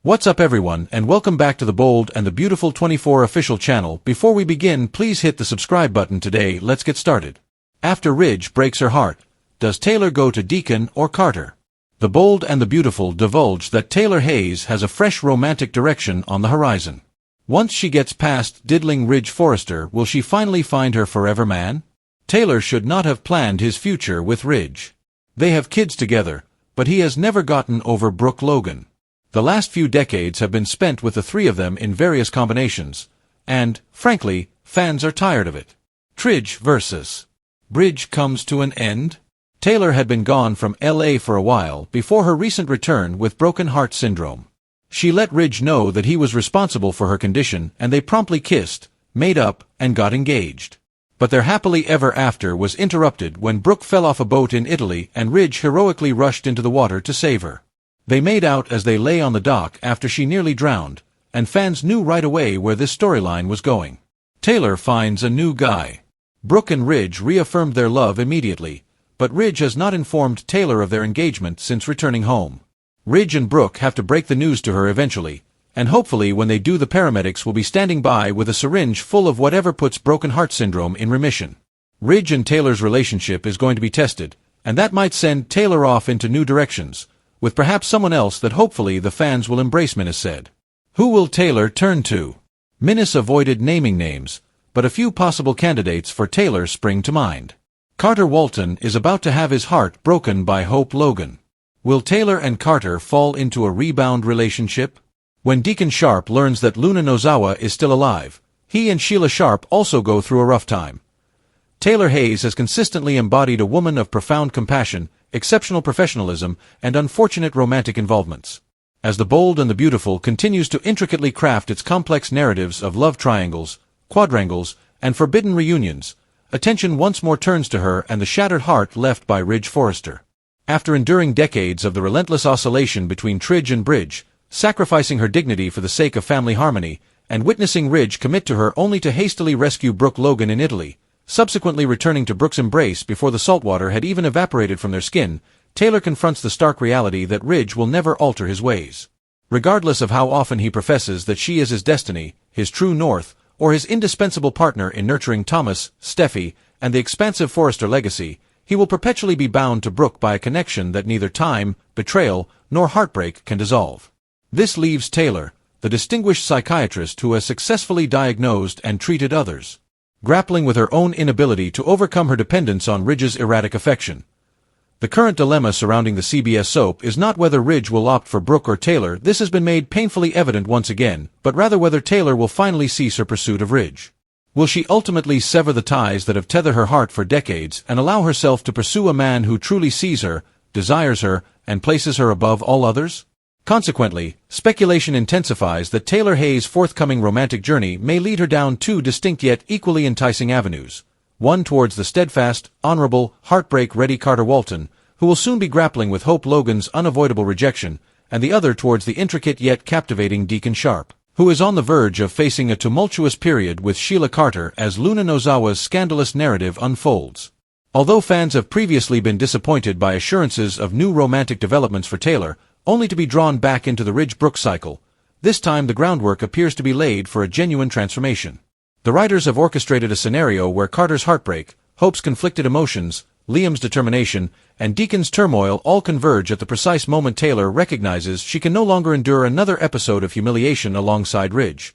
What's up everyone, and welcome back to the Bold and the Beautiful 24 official channel. Before we begin, please hit the subscribe button today. Let's get started. After Ridge breaks her heart, does Taylor go to Deacon or Carter? The Bold and the Beautiful divulge that Taylor Hayes has a fresh romantic direction on the horizon. Once she gets past diddling Ridge Forrester, will she finally find her forever man? Taylor should not have planned his future with Ridge. They have kids together, but he has never gotten over Brooke Logan. The last few decades have been spent with the three of them in various combinations, and, frankly, fans are tired of it. Tridge vs. Bridge comes to an end. Taylor had been gone from LA for a while before her recent return with broken heart syndrome. She let Ridge know that he was responsible for her condition, and they promptly kissed, made up, and got engaged. But their happily ever after was interrupted when Brooke fell off a boat in Italy and Ridge heroically rushed into the water to save her. They made out as they lay on the dock after she nearly drowned, and fans knew right away where this storyline was going. Taylor finds a new guy. Brooke and Ridge reaffirmed their love immediately, but Ridge has not informed Taylor of their engagement since returning home. Ridge and Brooke have to break the news to her eventually, and hopefully when they do, the paramedics will be standing by with a syringe full of whatever puts broken heart syndrome in remission. Ridge and Taylor's relationship is going to be tested, and that might send Taylor off into new directions, with perhaps someone else that hopefully the fans will embrace. Minnis said. Who will Taylor turn to? Minnis avoided naming names, but a few possible candidates for Taylor spring to mind. Carter Walton is about to have his heart broken by Hope Logan. Will Taylor and Carter fall into a rebound relationship? When Deacon Sharp learns that Luna Nozawa is still alive, he and Sheila Sharp also go through a rough time. Taylor Hayes has consistently embodied a woman of profound compassion, exceptional professionalism, and unfortunate romantic involvements. As the Bold and the Beautiful continues to intricately craft its complex narratives of love triangles, quadrangles, and forbidden reunions, attention once more turns to her and the shattered heart left by Ridge Forrester. After enduring decades of the relentless oscillation between Tridge and Bridge, sacrificing her dignity for the sake of family harmony, and witnessing Ridge commit to her only to hastily rescue Brooke Logan in Italy, subsequently returning to Brooke's embrace before the saltwater had even evaporated from their skin, Taylor confronts the stark reality that Ridge will never alter his ways. Regardless of how often he professes that she is his destiny, his true north, or his indispensable partner in nurturing Thomas, Steffi, and the expansive Forrester legacy, he will perpetually be bound to Brooke by a connection that neither time, betrayal, nor heartbreak can dissolve. This leaves Taylor, the distinguished psychiatrist who has successfully diagnosed and treated others, grappling with her own inability to overcome her dependence on Ridge's erratic affection. The current dilemma surrounding the CBS soap is not whether Ridge will opt for Brooke or Taylor. This has been made painfully evident once again, but rather whether Taylor will finally cease her pursuit of Ridge. Will she ultimately sever the ties that have tethered her heart for decades and allow herself to pursue a man who truly sees her, desires her, and places her above all others? Consequently, speculation intensifies that Taylor Hayes' forthcoming romantic journey may lead her down two distinct yet equally enticing avenues, one towards the steadfast, honorable, heartbreak-ready Carter Walton, who will soon be grappling with Hope Logan's unavoidable rejection, and the other towards the intricate yet captivating Deacon Sharp, who is on the verge of facing a tumultuous period with Sheila Carter as Luna Nozawa's scandalous narrative unfolds. Although fans have previously been disappointed by assurances of new romantic developments for Taylor, only to be drawn back into the Ridge-Brooke cycle, this time the groundwork appears to be laid for a genuine transformation. The writers have orchestrated a scenario where Carter's heartbreak, Hope's conflicted emotions, Liam's determination, and Deacon's turmoil all converge at the precise moment Taylor recognizes she can no longer endure another episode of humiliation alongside Ridge.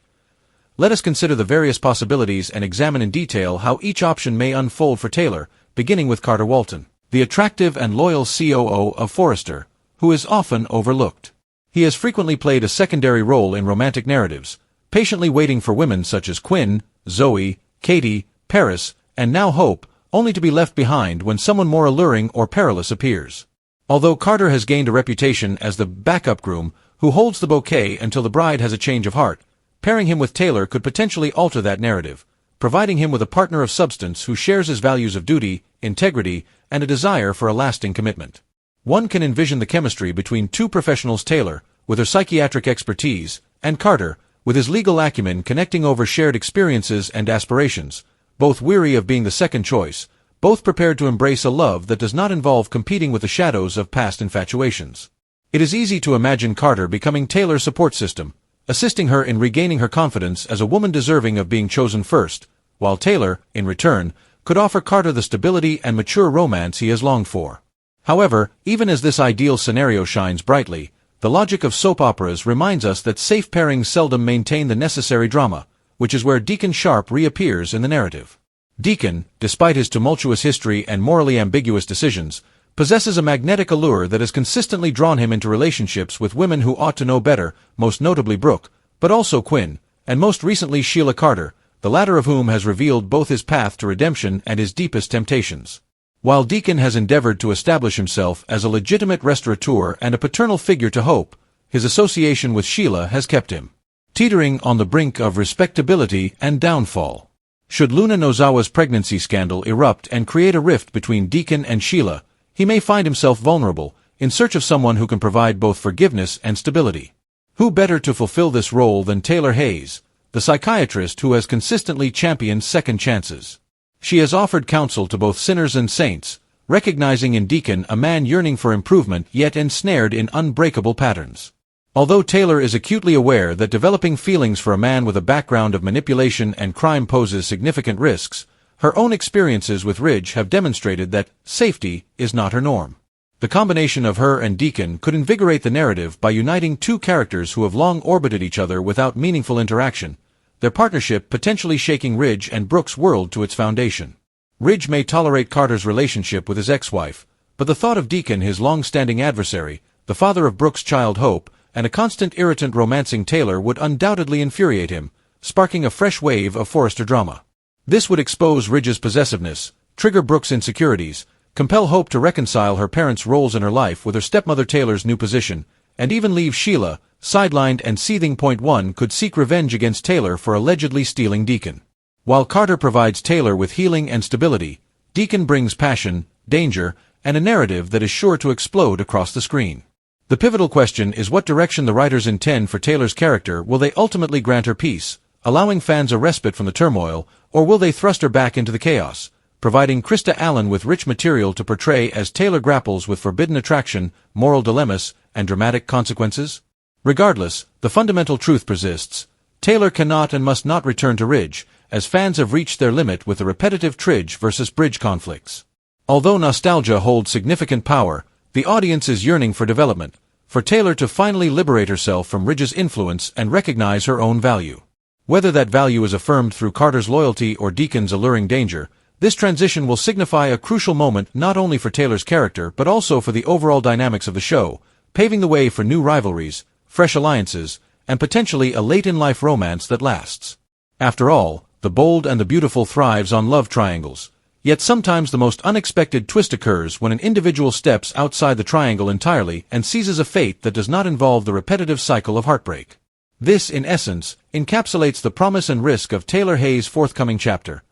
Let us consider the various possibilities and examine in detail how each option may unfold for Taylor, beginning with Carter Walton, the attractive and loyal COO of Forrester, who is often overlooked. He has frequently played a secondary role in romantic narratives, patiently waiting for women such as Quinn, Zoe, Katie, Paris, and now Hope, only to be left behind when someone more alluring or perilous appears. Although Carter has gained a reputation as the backup groom who holds the bouquet until the bride has a change of heart, pairing him with Taylor could potentially alter that narrative, providing him with a partner of substance who shares his values of duty, integrity, and a desire for a lasting commitment. One can envision the chemistry between two professionals, Taylor, with her psychiatric expertise, and Carter, with his legal acumen, connecting over shared experiences and aspirations, both weary of being the second choice, both prepared to embrace a love that does not involve competing with the shadows of past infatuations. It is easy to imagine Carter becoming Taylor's support system, assisting her in regaining her confidence as a woman deserving of being chosen first, while Taylor, in return, could offer Carter the stability and mature romance he has longed for. However, even as this ideal scenario shines brightly, the logic of soap operas reminds us that safe pairings seldom maintain the necessary drama, which is where Deacon Sharp reappears in the narrative. Deacon, despite his tumultuous history and morally ambiguous decisions, possesses a magnetic allure that has consistently drawn him into relationships with women who ought to know better, most notably Brooke, but also Quinn, and most recently Sheila Carter, the latter of whom has revealed both his path to redemption and his deepest temptations. While Deacon has endeavored to establish himself as a legitimate restaurateur and a paternal figure to Hope, his association with Sheila has kept him teetering on the brink of respectability and downfall. Should Luna Nozawa's pregnancy scandal erupt and create a rift between Deacon and Sheila, he may find himself vulnerable, in search of someone who can provide both forgiveness and stability. Who better to fulfill this role than Taylor Hayes, the psychiatrist who has consistently championed second chances? She has offered counsel to both sinners and saints, recognizing in Deacon a man yearning for improvement yet ensnared in unbreakable patterns. Although Taylor is acutely aware that developing feelings for a man with a background of manipulation and crime poses significant risks, her own experiences with Ridge have demonstrated that safety is not her norm. The combination of her and Deacon could invigorate the narrative by uniting two characters who have long orbited each other without meaningful interaction, their partnership potentially shaking Ridge and Brooke's world to its foundation. Ridge may tolerate Carter's relationship with his ex-wife, but the thought of Deacon, his long-standing adversary, the father of Brooke's child Hope, and a constant irritant romancing Taylor would undoubtedly infuriate him, sparking a fresh wave of Forrester drama. This would expose Ridge's possessiveness, trigger Brooke's insecurities, compel Hope to reconcile her parents' roles in her life with her stepmother Taylor's new position, and even leave Sheila, sidelined and seething. Point one could seek revenge against Taylor for allegedly stealing Deacon. While Carter provides Taylor with healing and stability, Deacon brings passion, danger, and a narrative that is sure to explode across the screen. The pivotal question is what direction the writers intend for Taylor's character. Will they ultimately grant her peace, allowing fans a respite from the turmoil, or will they thrust her back into the chaos, providing Krista Allen with rich material to portray as Taylor grapples with forbidden attraction, moral dilemmas, and dramatic consequences? Regardless, the fundamental truth persists. Taylor cannot and must not return to Ridge, as fans have reached their limit with the repetitive Tridge versus Bridge conflicts. Although nostalgia holds significant power, the audience is yearning for development, for Taylor to finally liberate herself from Ridge's influence and recognize her own value. Whether that value is affirmed through Carter's loyalty or Deacon's alluring danger, this transition will signify a crucial moment not only for Taylor's character but also for the overall dynamics of the show, paving the way for new rivalries, fresh alliances, and potentially a late-in-life romance that lasts. After all, The Bold and the Beautiful thrives on love triangles. Yet sometimes the most unexpected twist occurs when an individual steps outside the triangle entirely and seizes a fate that does not involve the repetitive cycle of heartbreak. This, in essence, encapsulates the promise and risk of Taylor Hayes' forthcoming chapter.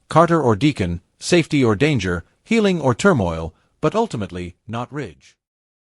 Carter or Deacon, safety or danger, healing or turmoil, but ultimately not Ridge.